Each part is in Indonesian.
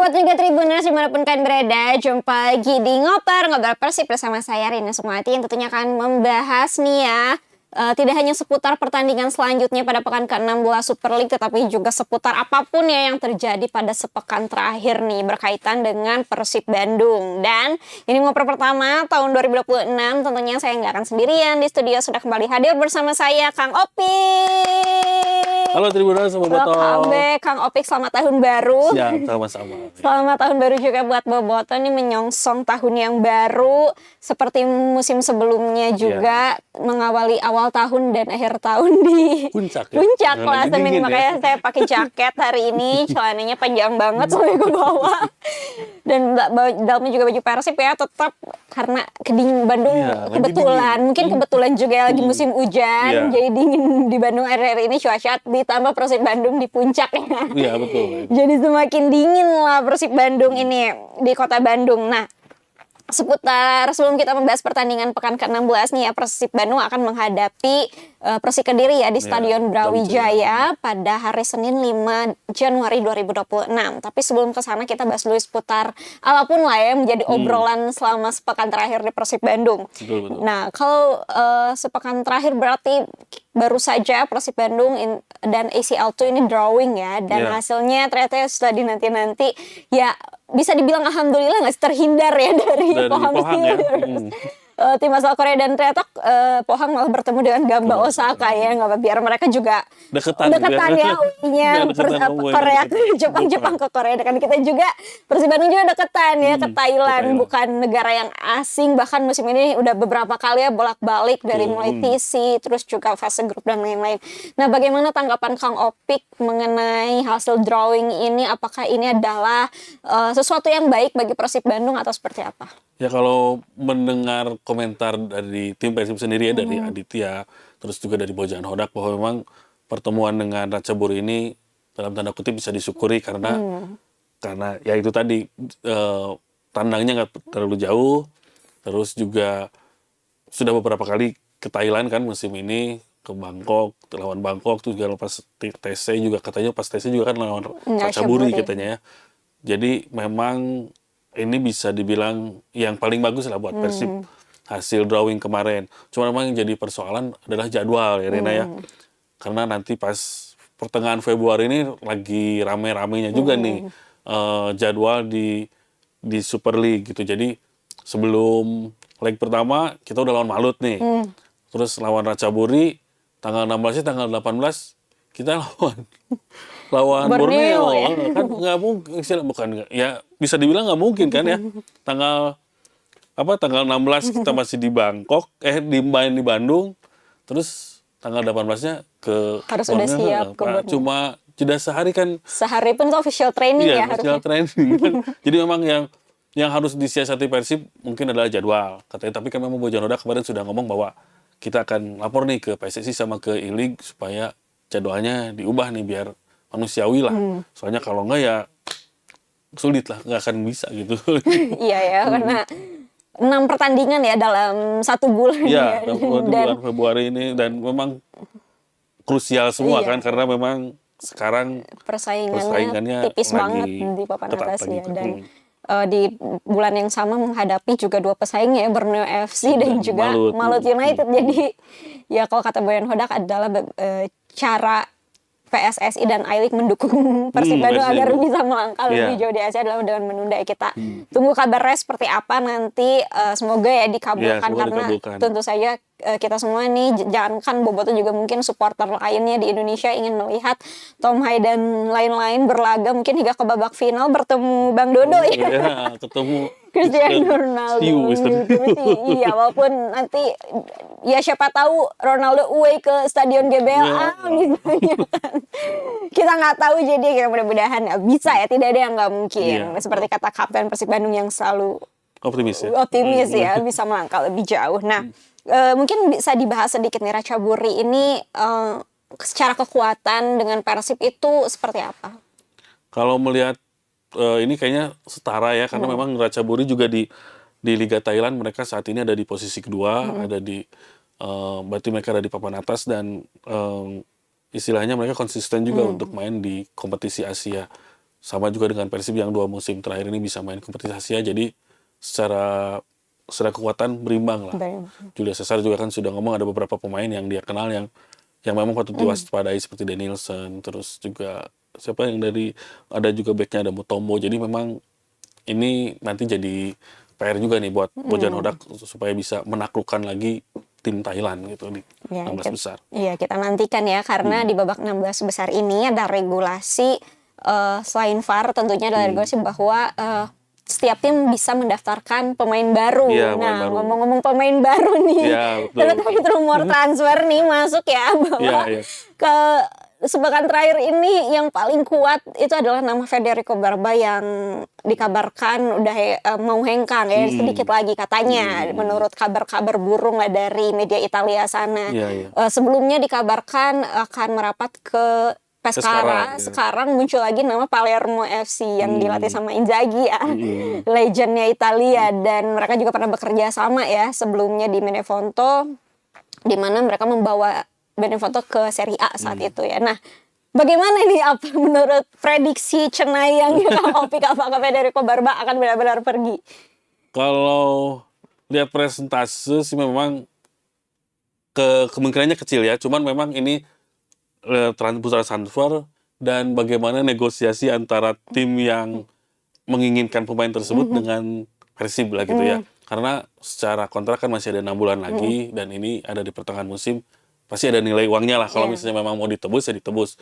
Sobat Liga Tribuners dimanapun kalian berada, jumpa lagi di Ngobrol Persib bersama saya Rina Sukmawati yang tentunya akan membahas nih ya, tidak hanya seputar pertandingan selanjutnya pada pekan ke-16 Super League, tetapi juga seputar apapun ya yang terjadi pada sepekan terakhir nih berkaitan dengan Persib Bandung. Dan ini ngobrol pertama tahun 2026, tentunya saya nggak akan sendirian, di studio sudah kembali hadir bersama saya Kang Opik. Halo Tribuners, selamat datang. Kang Opik, selamat tahun baru. Siap, sama-sama. Selamat tahun baru juga buat Boboto nih, menyongsong tahun yang baru seperti musim sebelumnya juga, mengawali awal tahun dan akhir tahun di puncak lah semin, makanya saya pakai jaket hari ini, celananya panjang banget sampai ke bawah. Dan dalamnya juga baju Persib ya, tetap karena kedingin Bandung kebetulan juga lagi musim hujan, jadi dingin di Bandung akhir-akhir ini cuaca, ditambah Persib Bandung di puncak ya. Iya betul. Jadi semakin dingin lah Persib Bandung ini di kota Bandung. Nah, seputar sebelum kita membahas pertandingan pekan ke-16 nih ya, Persib Bandung akan menghadapi Persik Kediri ya di Stadion Brawijaya pada hari Senin 5 Januari 2026. Tapi sebelum ke sana kita bahas dulu seputar apapun lah ya menjadi obrolan selama sepekan terakhir di Persib Bandung. Betul. Nah, kalau sepekan terakhir berarti baru saja Persib Bandung dan ACL II ini drawing ya, dan hasilnya ternyata sudah dinanti-nanti ya, bisa dibilang alhamdulillah nggak terhindar ya dari Pohang Steelers. Tim asal Korea, dan ternyata Pohang malah bertemu dengan Gamba Osaka ya, nggak apa, biar mereka juga deketan ya, Korea ke Jepang ke Korea, kan kita juga Persib Bandung juga deketan ya ke Thailand, bukan negara yang asing, bahkan musim ini udah beberapa kali ya bolak-balik dari mulai TC terus juga fase grup dan lain-lain. Nah, bagaimana tanggapan Kang Opik mengenai hasil drawing ini? Apakah ini adalah sesuatu yang baik bagi Persib Bandung atau seperti apa? Ya, kalau mendengar komentar dari tim Persib sendiri ya, dari Aditya, terus juga dari Bojan Hodak, bahwa memang pertemuan dengan Ratchaburi ini dalam tanda kutip bisa disyukuri karena ya itu tadi, tandangnya nggak terlalu jauh, terus juga sudah beberapa kali ke Thailand kan musim ini, ke Bangkok, lawan Bangkok, terus juga pas TC juga katanya, pas TC juga kan lawan Ratchaburi katanya ya. Jadi memang ini bisa dibilang yang paling bagus lah buat Persib hasil drawing kemarin. Cuma memang yang jadi persoalan adalah jadwal ya Rina ya. Karena nanti pas pertengahan Februari ini lagi rame-ramenya juga nih jadwal di Super League gitu. Jadi sebelum leg pertama kita udah lawan Malut nih. Terus lawan Ratchaburi tanggal 16-nya, tanggal 18 kita lawan Borneo ya. Kan nggak mungkin, bukan ya, bisa dibilang nggak mungkin kan ya. Tanggal 16 kita masih di Bangkok, main di Bandung, terus tanggal 18-nya ke harus Borneo, udah siap ke Borneo. Cuma jeda sehari kan. Sehari pun itu official training ya official training kan. Jadi memang yang harus disiasati Persib mungkin adalah jadwal katanya. Tapi kan memang Bojan Hodak kemarin sudah ngomong bahwa kita akan lapor nih ke PSSI sama ke I-League supaya jadwalnya diubah nih biar manusiawi lah. Soalnya kalau enggak ya sulit lah, nggak akan bisa gitu. Iya ya, karena 6 pertandingan ya dalam 1 bulan. Iya, bulan Februari ini, dan memang krusial semua kan, karena memang sekarang persaingannya tipis banget di papan atas ya. Dan di bulan yang sama menghadapi juga 2 pesaing ya, Borneo FC dan juga Malut United. Jadi ya kalau kata Boyan Hodak adalah cara PSSI dan I-League mendukung Persib Bandung agar bisa melangkah lebih jauh di Asia adalah dengan menunda. Kita tunggu kabarnya seperti apa nanti, semoga ya dikabulkan, karena tentu saja kita semua nih, jangankan Boboto, juga mungkin supporter lainnya di Indonesia ingin melihat Tom Hai dan lain-lain berlaga mungkin hingga ke babak final bertemu Bang Dodo ya. Ketemu Cristiano Ronaldo. Iya, walaupun nanti ya siapa tahu Ronaldo away ke Stadion GBLA misalnya kan. Kita nggak tahu, jadi kita mudah-mudahan bisa ya, tidak ada yang nggak mungkin. Seperti kata Kapten Persib Bandung yang selalu optimis ya, bisa melangkah lebih jauh. Nah, mungkin bisa dibahas sedikit nih, Ratchaburi ini secara kekuatan dengan Persib itu seperti apa? Kalau melihat ini kayaknya setara ya, karena memang Ratchaburi juga di Liga Thailand mereka saat ini ada di posisi kedua, ada di berarti mereka ada di papan atas, dan istilahnya mereka konsisten juga untuk main di kompetisi Asia. Sama juga dengan Persib yang 2 musim terakhir ini bisa main kompetisi Asia, jadi secara kekuatan berimbang lah. Julio Cesar juga kan sudah ngomong ada beberapa pemain yang dia kenal yang memang patut diwaspadai seperti Danielson, terus juga siapa yang ada juga backnya ada Mutombo. Jadi memang ini nanti jadi PR juga nih buat Bojan Hodak supaya bisa menaklukkan lagi tim Thailand gitu di 16 besar. Iya, kita nantikan ya karena di babak 16 besar ini ada regulasi selain VAR tentunya ada regulasi bahwa setiap tim bisa mendaftarkan pemain baru. Iya, Nah, ngomong-ngomong pemain baru nih, terkait rumor transfer nih masuk ya bahwa ke sepekan terakhir ini yang paling kuat itu adalah nama Federico Barba yang dikabarkan udah mau hengkang ya sedikit lagi katanya menurut kabar-kabar burung lah dari media Italia sana. Sebelumnya dikabarkan akan merapat ke Pescara. Sekarang muncul lagi nama Palermo FC yang dilatih sama Inzaghi ya, legendnya Italia, dan mereka juga pernah bekerja sama ya sebelumnya di Benevento, di mana mereka membawa Benevento ke Serie A saat itu ya. Nah, bagaimana nih apa menurut prediksi Cenayang Opik, apakah Federico Barba akan benar-benar pergi? Kalau lihat presentase sih memang kemungkinannya kecil ya, cuman memang ini putra transfer dan bagaimana negosiasi antara tim yang menginginkan pemain tersebut dengan Persib lah gitu ya. Karena secara kontrak kan masih ada 6 bulan lagi dan ini ada di pertengahan musim, pasti ada nilai uangnya lah kalau misalnya memang mau ditebus ya ditebus.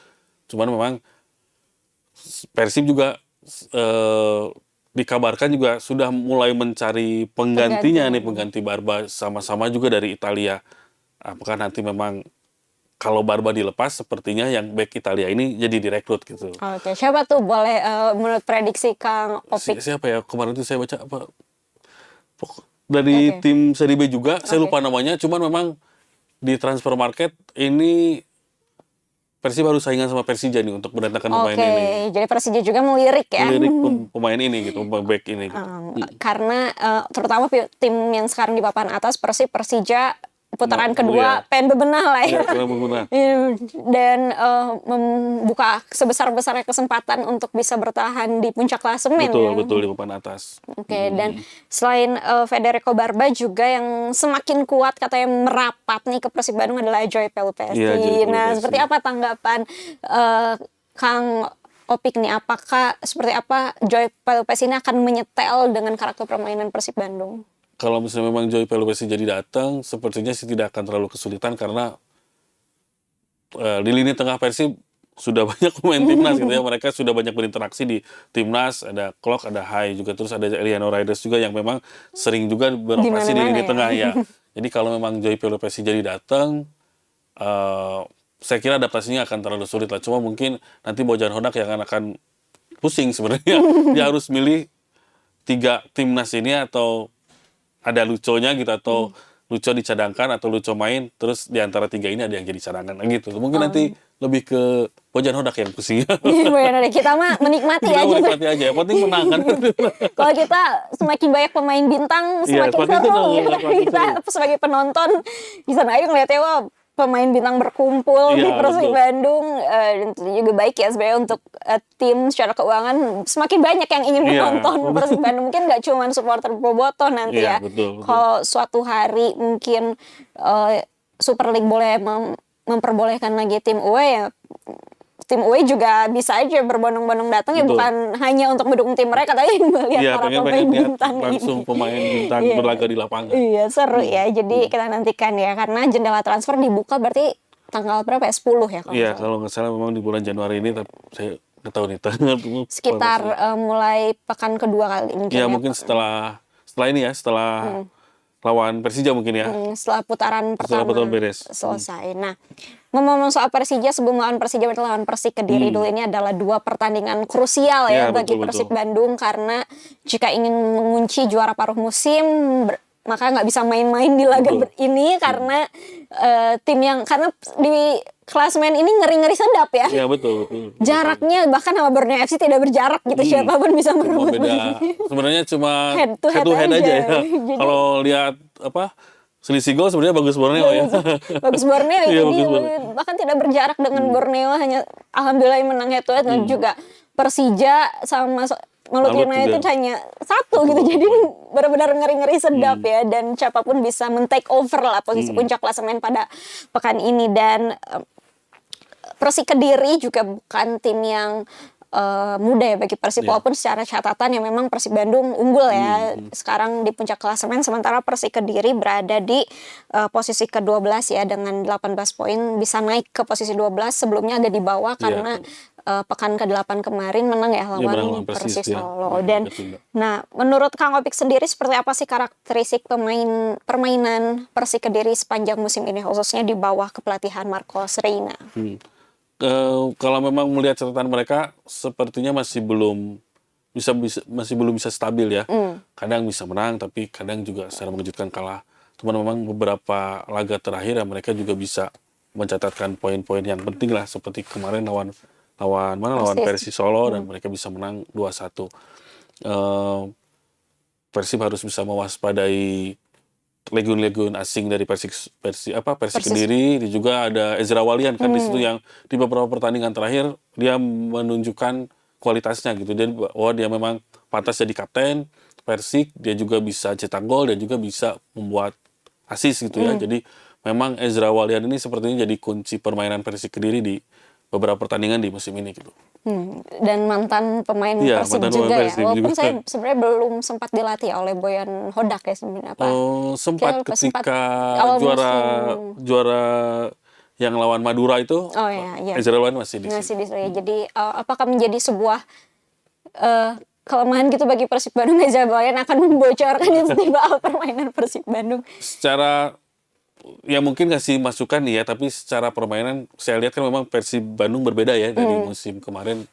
Cuman memang Persib juga dikabarkan juga sudah mulai mencari penggantinya nih, pengganti Barba, sama-sama juga dari Italia. Apakah nanti memang kalau Barba dilepas, sepertinya yang back Italia ini jadi direkrut gitu. Oke, siapa tuh boleh menurut prediksi Kang Opik? Siapa ya? Kemarin itu saya baca apa dari tim Serie B juga, saya lupa namanya. Cuman memang di transfer market ini Persib baru saingan sama Persija nih untuk mendatangkan pemain ini. Jadi Persija juga melirik ya? Melirik pemain ini gitu, back ini. Gitu. Karena terutama tim yang sekarang di papan atas, Persija putaran kedua pengen bebenah lah ya. Dan membuka sebesar-besarnya kesempatan untuk bisa bertahan di puncak klasemen. Betul di papan atas. Dan selain Federico Barba juga yang semakin kuat katanya merapat nih ke Persib Bandung adalah Joy Pelupessy. Nah, seperti apa tanggapan Kang Opik nih? Apakah seperti apa Joy Pelupessy ini akan menyetel dengan karakter permainan Persib Bandung? Kalau misalnya memang Joy Pelupessy jadi datang, sepertinya sih tidak akan terlalu kesulitan karena di lini tengah Persib sudah banyak pemain timnas gitu ya. Mereka sudah banyak berinteraksi di timnas, ada Klok, ada Hai juga, terus ada Eliano Riders juga yang memang sering juga beroperasi di lini tengah ya. Jadi kalau memang Joy Pelupessy jadi datang, saya kira adaptasinya akan terlalu sulit lah. Cuma mungkin nanti Bojan Hodak yang akan pusing sebenarnya. Dia harus milih 3 timnas ini atau ada Luconya gitu, atau Luco dicadangkan atau Luco main, terus di antara 3 ini ada yang jadi cadangan gitu. Mungkin nanti lebih ke Bojan Hodak yang pusing. Benar, kita mah menikmati aja. Menikmati aja, yang penting menang kan. Kalau kita semakin banyak pemain bintang, semakin seru. Kita sebagai penonton bisa aja ngeliatnya, wah pemain bintang berkumpul di Persib Bandung, dan itu juga baik ya sebenarnya untuk tim secara keuangan, semakin banyak yang ingin menonton Persib Bandung. Mungkin nggak cuma supporter bobotoh nanti ya. Kalau suatu hari mungkin Super League boleh memperbolehkan lagi tim away ya, tim away juga bisa aja berbondong-bondong datang ya, bukan hanya untuk mendukung tim mereka, tapi melihat para pemain bintang langsung pemain bintang berlaga di lapangan. Iya, seru ya. Jadi kita nantikan ya, karena jendela transfer dibuka berarti tanggal berapa ya? 10 ya kalau kalau nggak salah memang di bulan Januari ini, tapi saya nggak tahu nih. Sekitar mulai pekan kedua kali mungkin. Ya mungkin setelah ini ya, setelah lawan Persija mungkin ya. Setelah putaran pertama beres. selesai. Nah, ngomong soal Persija, sebelum lawan Persija berarti lawan Persik Kediri dulu, ini adalah 2 pertandingan krusial ya bagi Persib Bandung, karena jika ingin mengunci juara paruh musim maka nggak bisa main-main di laga ini karena karena di klasemen ini ngeri-ngeri sedap ya. Iya betul. Jaraknya bahkan sama Borneo FC tidak berjarak gitu, siapapun bisa merebut. Sebenarnya cuma head to head aja ya. Jadi, kalau lihat selisih gol sebenarnya bagus Borneo ya. Bagus Borneo, Iya, jadi bagus Borneo. bahkan tidak berjarak dengan Borneo, hanya alhamdulillah yang menang head to head, dan juga Persija sama Maluku Malut United juga. hanya satu gitu, jadi benar-benar ngeri-ngeri sedap ya, dan siapapun bisa men-take over lah posisi puncak klasemen pada pekan ini. Dan Persik Kediri juga bukan tim yang mudah ya bagi Persib, Iya. walaupun secara catatan ya memang Persib Bandung unggul ya sekarang di puncak klasemen, sementara Persik Kediri berada di posisi ke-12 ya dengan 18 poin, bisa naik ke posisi 12, sebelumnya agak di bawah karena pekan ke-8 kemarin menang ya Iya, menang lawan lawan Persis, Persis ya. Solo. Dan nah, menurut Kang Opik sendiri seperti apa sih karakteristik permainan Persik Kediri sepanjang musim ini, khususnya di bawah kepelatihan Marcos Reina? Kalau memang melihat catatan mereka, sepertinya masih belum bisa stabil ya. Kadang bisa menang, tapi kadang juga secara mengejutkan kalah. Cuman memang beberapa laga terakhir ya mereka juga bisa mencatatkan poin-poin yang penting lah, seperti kemarin lawan Persis Solo, dan mereka bisa menang 2-1. Persib harus bisa mewaspadai legiun-legiun asing dari Persik Kediri. Dan juga ada Ezra Walian kan di situ, yang di beberapa pertandingan terakhir dia menunjukkan kualitasnya gitu. Jadi bahwa dia memang pantas jadi kapten Persik, dia juga bisa cetak gol dan juga bisa membuat assist gitu ya. Jadi memang Ezra Walian ini sepertinya jadi kunci permainan Persik Kediri di beberapa pertandingan di musim ini gitu. Dan mantan pemain Iya, Persib mantan juga pemain ya, Persib walaupun juga. saya sebenarnya belum sempat dilatih oleh Boyan Hodak ya sebenarnya, apa? Sempat Kayak sempat ketika awal juara yang lawan Madura itu, Oh ya, Ezra Walian masih di masih sini. di saya. Jadi apakah menjadi sebuah kelemahan gitu bagi Persib Bandung, Ezra Walian akan membocorkan istimewa permainan Persib Bandung? Secara ya mungkin kasih masukan ya, tapi secara permainan saya lihat kan memang Persib Bandung berbeda ya dari musim kemarin,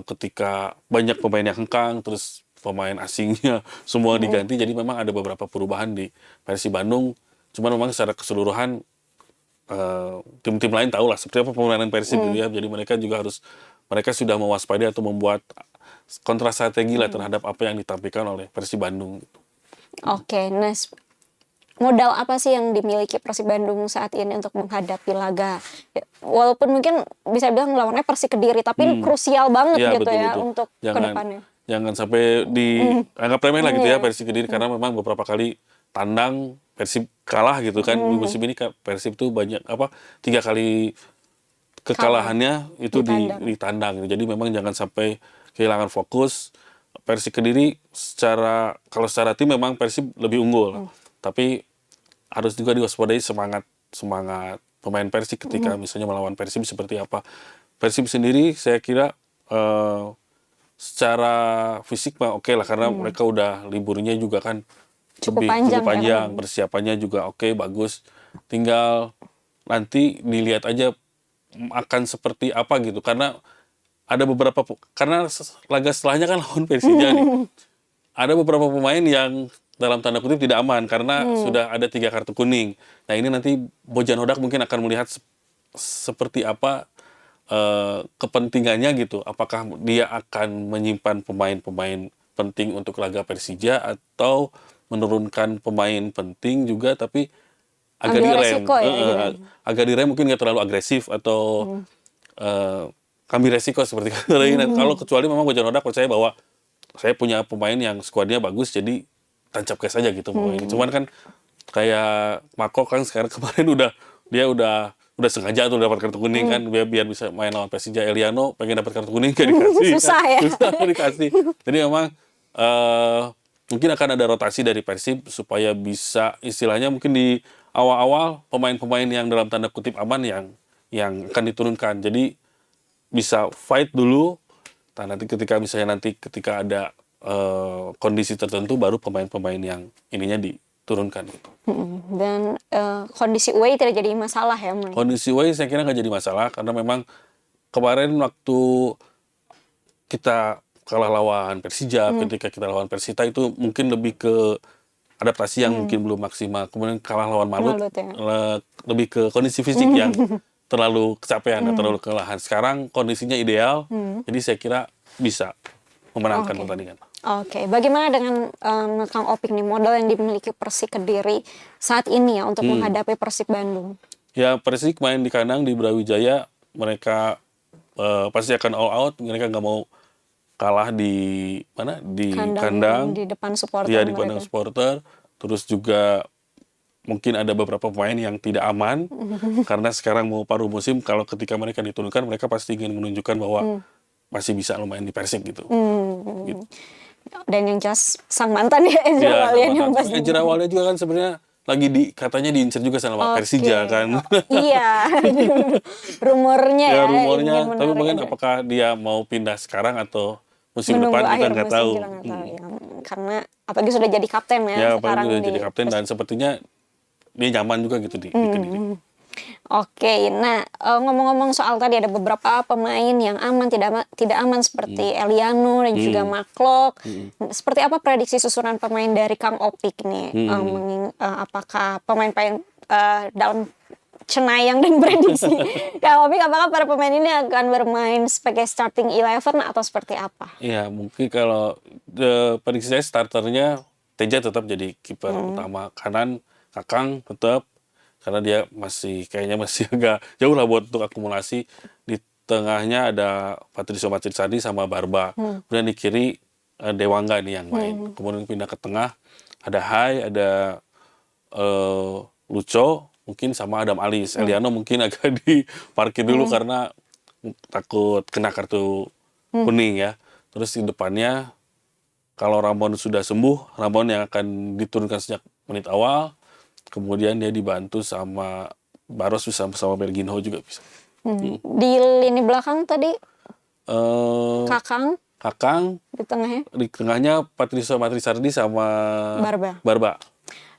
ketika banyak pemain yang hengkang, terus pemain asingnya semua diganti, jadi memang ada beberapa perubahan di Persib Bandung. Cuman memang secara keseluruhan tim-tim lain tahu lah seperti apa permainan Persib gitu ya, jadi mereka sudah mewaspadai atau membuat kontrastrategi lah terhadap apa yang ditampilkan oleh Persib Bandung gitu. Oke, nah modal apa sih yang dimiliki Persib Bandung saat ini untuk menghadapi laga, walaupun mungkin bisa bilang lawannya Persik Kediri, tapi ini krusial banget Ya, gitu ya betul. untuk kedepannya. Jangan sampai dianggap remeh lah gitu ya Persib Kediri, karena memang beberapa kali tandang Persib kalah gitu kan. Di musim ini Persib tuh banyak 3 kali kekalahannya itu ditandang. Jadi memang jangan sampai kehilangan fokus. Persik Kediri kalau secara tim memang Persib lebih unggul. Tapi harus juga diwaspadai semangat pemain Persik ketika misalnya melawan Persib seperti apa. Persib sendiri saya kira secara fisik mah oke lah, karena mereka udah liburnya juga kan Cukup cukup panjang panjang, kan? persiapannya juga oke, bagus. Tinggal nanti dilihat aja akan seperti apa gitu, karena ada karena laga setelahnya kan lawan Persija nih. Ada beberapa pemain yang dalam tanda kutip tidak aman karena sudah ada 3 kartu kuning. Nah ini nanti Bojan Hodak mungkin akan melihat seperti apa kepentingannya gitu. Apakah dia akan menyimpan pemain-pemain penting untuk laga Persija, atau menurunkan pemain penting juga tapi agak Ambil direm. resiko ya, gitu. Agak direm, mungkin nggak terlalu agresif atau ambil resiko seperti kata Reina. Kalau kecuali memang Bojan Hodak percaya bahwa saya punya pemain yang skuadnya bagus, jadi tancap gas aja gitu pemain. Cuman kan kayak Mako kan sekarang kemarin udah sengaja tuh dapat kartu kuning kan, biar bisa main lawan Persija. Eliano pengen dapat kartu kuning gak dikasih. Susah ya. Susah dikasih. Jadi memang mungkin akan ada rotasi dari Persib supaya bisa istilahnya mungkin di awal-awal pemain-pemain yang dalam tanda kutip aman yang akan diturunkan. Jadi bisa fight dulu. Nanti ketika ada kondisi tertentu, baru pemain-pemain yang ininya diturunkan gitu. Dan kondisi away tidak jadi masalah ya? Kondisi away saya kira nggak jadi masalah, karena memang kemarin waktu kita kalah lawan Persija, ketika kita lawan Persita itu mungkin lebih ke adaptasi yang mungkin belum maksimal. Kemudian kalah lawan Malut ya. lebih ke kondisi fisik yang terlalu kecapean atau terlalu kelelahan. Sekarang kondisinya ideal, jadi saya kira bisa memenangkan pertandingan. Oke, bagaimana dengan Kang Opik nih modal yang dimiliki Persik Kediri saat ini ya untuk menghadapi Persib Bandung? Ya Persik main di kandang di Brawijaya, mereka pasti akan all out, mereka nggak mau kalah di mana di kandang, Di depan supporter ya di kandang mereka. supporter. Terus juga mungkin ada beberapa pemain yang tidak aman karena sekarang mau paruh musim. Kalau ketika mereka diturunkan, mereka pasti ingin menunjukkan bahwa masih bisa lumayan di Persik gitu. Gitu. Dan yang jelas sang mantan ya Ezra Ya, Walian sama yang kan. pasti. Ejra awalnya juga kan sebenarnya lagi katanya diincar juga sama Persija kan. Iya, rumornya Ya ya rumornya, ingin tapi menarik mungkin Ejra. apakah dia mau pindah sekarang atau musim Menunggu depan kita akhir nggak musim tahu. kita nggak tahu ya. Karena apalagi sudah jadi kapten ya Ya apalagi sekarang udah di jadi kapten dan sepertinya dia nyaman juga gitu di Kediri. Oke, nah ngomong-ngomong soal tadi ada beberapa pemain yang aman tidak aman seperti Eliano dan juga Maklok. Seperti apa prediksi susunan pemain dari Kang Opik nih? Apakah pemain-pemain dalam cenayang dan prediksi Kang Opik, apakah para pemain ini akan bermain sebagai starting 11 atau seperti apa? Iya mungkin kalau prediksi saya starternya Teja tetap jadi kiper utama, kanan Kakang tetap karena dia kayaknya masih agak jauh lah buat untuk akumulasi. Di tengahnya ada Patrisio Matsirdi sama Barba. Kemudian di kiri Dewangga nih yang main. Kemudian pindah ke tengah ada Hai, ada Luco, mungkin sama Adam Alis. Eliano mungkin agak diparkir dulu karena takut kena kartu kuning ya. Terus di depannya kalau Ramon sudah sembuh, Ramon yang akan diturunkan sejak menit awal. Kemudian dia dibantu sama Baros sama Berginho juga bisa. Di lini belakang tadi Eh Kakang Kakang, di tengahnya di tengahnya Patrisio Matsirdi sama Barba. Barba.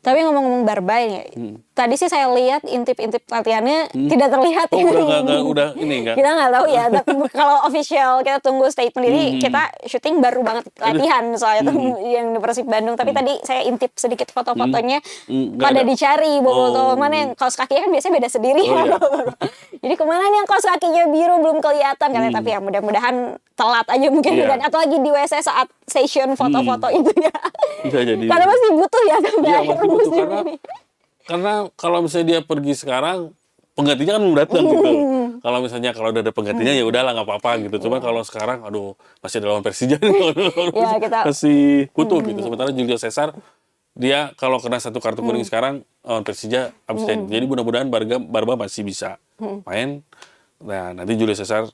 Tapi ngomong-ngomong Barba ya, tadi sih saya lihat intip-intip latihannya tidak terlihat. Oh udah ini enggak. Kita nggak tahu ya. Kalau official kita tunggu statement ini, kita syuting baru banget latihan soalnya tuh yang di Persib Bandung. Tapi tadi saya intip sedikit foto-fotonya Nggak pada ada. dicari foto mana yang kaos kakinya kan biasanya beda sendiri. iya. Jadi kemana nih yang kaos kakinya biru belum kelihatan katanya. Tapi ya mudah-mudahan telat aja mungkin Iya. kan. Atau lagi di WC saat session foto-foto itu ya. Bisa jadi. Karena masih butuh ya sampai Iya, akhir masih butuh musim karena ini. kalau misalnya dia pergi sekarang penggantinya kan belum datang gitu. Kalau udah ada penggantinya ya udahlah nggak apa-apa gitu. Cuma kalau sekarang aduh masih ada lawan Persija Ya, kita- masih butuh gitu. Sementara Julio Cesar dia kalau kena satu kartu kuning sekarang lawan Persija absen. Jadi mudah-mudahan Barba masih bisa main. Nah, nanti Julio Cesar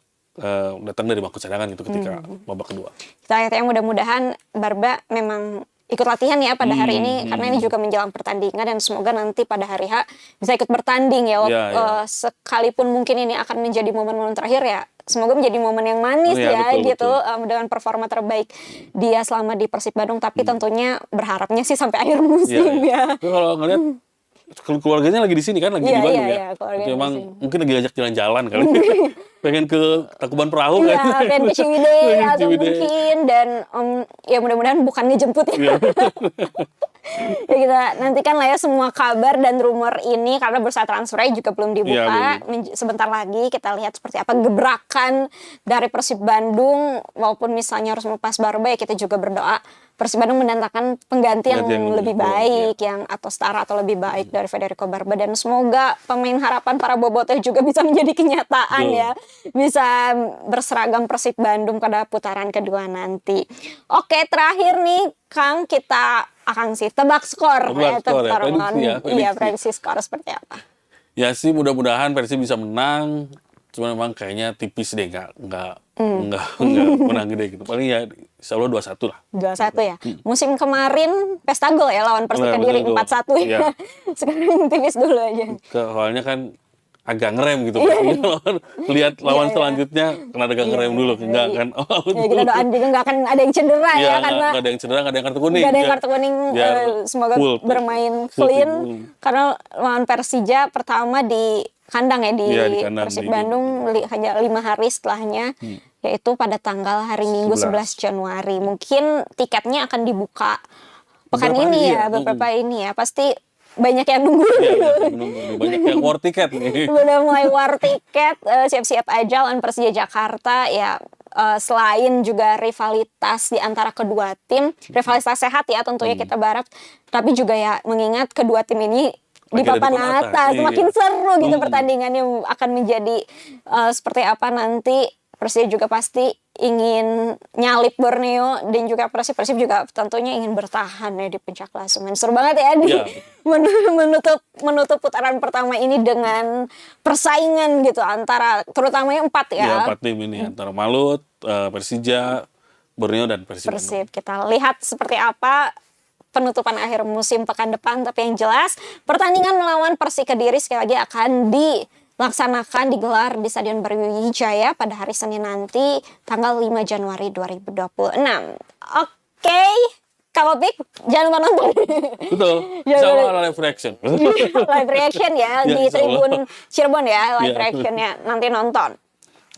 datang dari bangku cadangan gitu ketika babak kedua. Kita lihat ya mudah-mudahan Barba memang ikut latihan ya pada hari ini karena ini juga menjelang pertandingan dan semoga nanti pada hari H bisa ikut bertanding ya. Iya, iya. Sekalipun mungkin ini akan menjadi momen-momen terakhir ya, semoga menjadi momen yang manis Iya, ya betul, gitu betul. dengan performa terbaik dia selama di Persib Bandung, tapi tentunya berharapnya sih sampai akhir musim ya. Tapi kalau ngeliat keluarganya lagi di sini kan, lagi Iya, di Bandung iya, ya. iya, keluarganya Tapi di emang sini. mungkin lagi ajak jalan-jalan kali. Pengen ke Tangkuban Perahu kan. Ya, pengen ke Ciwidey Pengen ke atau Ciwidey. mungkin dan ya mudah-mudahan bukan ngejemput ya. Iya. Ya kita nantikan lah ya semua kabar dan rumor ini karena bursa transfernya juga belum dibuka. Iya, Sebentar lagi kita lihat seperti apa gebrakan dari Persib Bandung, walaupun misalnya harus melepas Barba ya kita juga berdoa Persib Bandung mendatangkan pengganti yang lebih baik, yang atau setara atau lebih baik dari Federico Barba, dan semoga pemain harapan para bobotoh juga bisa menjadi kenyataan Betul. ya, bisa berseragam Persib Bandung pada putaran kedua nanti. Oke, terakhir nih Kang, kita akan sih tebak skor. Tebak skor ya, pertarungan. prediksi ya, Iya, prediksi. prediksi skor seperti apa? Ya sih mudah-mudahan Persib bisa menang. Cuma memang kayaknya tipis deh, nggak menang gede gitu. Paling ya insya Allah 2-1 lah. 2-1 ya. Musim kemarin pesta gol ya lawan Persik Iya, Kediri pesta gol. 4-1 ya. Iya. Sekarang tipis dulu aja. Soalnya kan agak ngerem gitu. Lihat lawan Iya. selanjutnya kena agak ngerem dulu. Enggak kan. Ya kita doain juga nggak akan ada yang cedera Iya, ya karena nggak ada yang cedera, nggak ada yang kartu kuning. nggak ada yang Biar- kartu kuning. biar Semoga full, bermain full clean tim. karena lawan Persija pertama di kandang ya di, Iya, di kandang, Persib di- Bandung hanya 5 hari setelahnya, yaitu pada tanggal hari Minggu 11 Januari. Mungkin tiketnya akan dibuka pekan Beberapa ini hari ya, ya. beberapa ini ya. Pasti banyak yang nunggu. Iya, banyak yang war tiket nih. Udah mulai war tiket, siap-siap aja lawan Persija Jakarta ya. selain juga rivalitas di antara kedua tim, rivalitas sehat ya tentunya kita berharap, tapi juga ya mengingat kedua tim ini di Lagi ada di papan papan atas, atas, makin iya. seru gitu pertandingannya akan menjadi seperti apa nanti. Persija juga pasti ingin nyalip Borneo dan juga Persib juga tentunya ingin bertahan ya di puncak klasemen. Seru banget ya Iya. menutup putaran pertama ini dengan persaingan gitu antara terutamanya 4 ya. Ya, 4 tim ini antara Malut, Persija, Borneo dan Persib Bandung. Persib. Kita lihat seperti apa penutupan akhir musim pekan depan, tapi yang jelas pertandingan melawan Persik Kediri sekali lagi akan dilaksanakan digelar di Stadion Brawijaya pada hari Senin nanti tanggal 5 Januari 2026. Oke, Kak Opik, jangan lupa nonton. Betul. Insya Allah live reaction. Live reaction ya, Ya, di insya Allah. Tribun Cirebon ya, live Ya. reactionnya nanti nonton.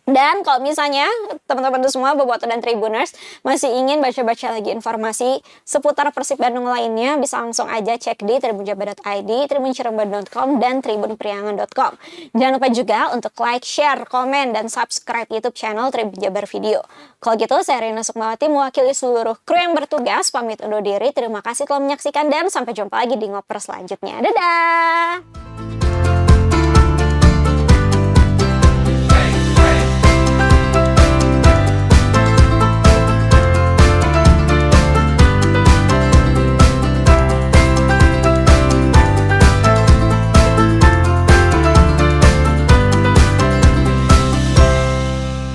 Dan kalau misalnya teman-teman semua Boboto dan Tribuners masih ingin baca-baca lagi informasi seputar Persib Bandung lainnya, bisa langsung aja cek di tribunjabar.id, tribuncirebon.com, dan tribunpriangan.com. Jangan lupa juga untuk like, share, komen, dan subscribe YouTube channel Tribun Jabar Video. Kalau gitu, saya Rina Sukmawati mewakili seluruh kru yang bertugas, pamit undur diri. Terima kasih telah menyaksikan dan sampai jumpa lagi di ngoper selanjutnya. Dadah!